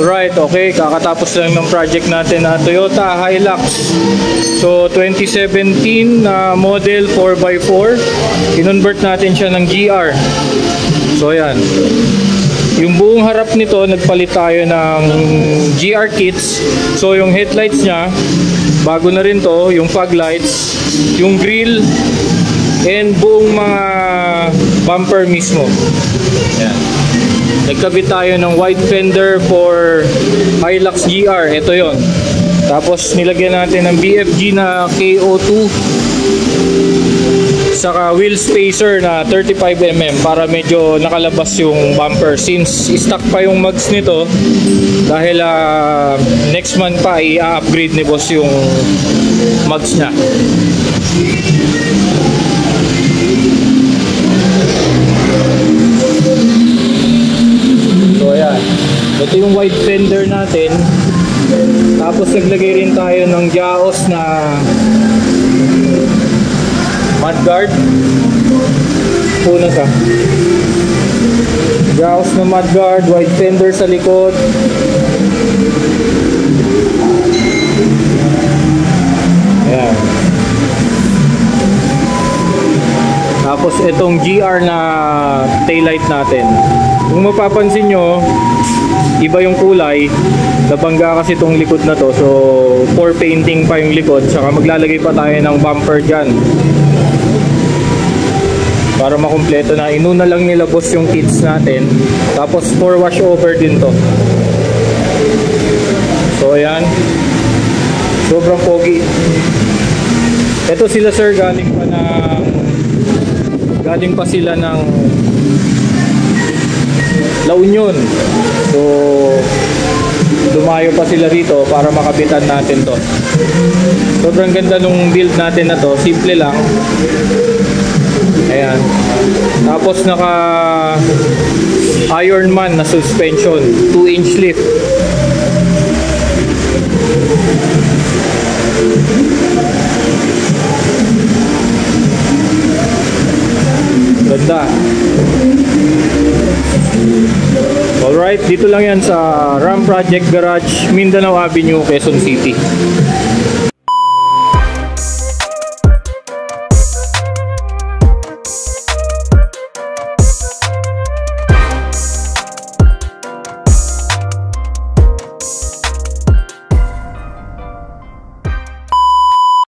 Alright, okay, kakatapos lang ng project natin na Toyota Hilux. So 2017 na model 4x4, kinonvert natin siya ng GR. So ayan, yung buong harap nito nagpalit tayo ng GR kits. So yung headlights nya bago na rin to, yung fog lights, yung grill, and buong mga bumper mismo. Ayan. Nagkabit tayo ng white fender for Hilux GR. Ito yon. Tapos nilagyan natin ng BFG na KO2, saka wheel spacer na 35mm para medyo nakalabas yung bumper, since stock pa yung mugs nito dahil next month pa i-upgrade ni boss yung mugs nya. So ayan, ito yung white fender natin. Tapos naglagay rin tayo ng Jaos na mudguard. Punas Jaos na mudguard, white fender sa likod. Ayan. Tapos itong GR na taillight natin. Kung mapapansin nyo, iba yung kulay. Nabangga kasi itong likod na to. So, pour painting pa yung likod. Saka maglalagay pa tayo ng bumper dyan para makumpleto na. Inuna lang nila boss yung kits natin. Tapos, for wash over din to. So, ayan. Sobrang pogi. Ito sila sir, galing pa sila ng La Union. So dumayo pa sila rito para makabitan natin to. Sobrang ganda nung build natin na to. Simple lang. Ayan. Tapos naka Ironman na suspension, 2-inch lift. Ganda. Alright, dito lang yan sa Ram Project Garage, Mindanao Avenue, Quezon City.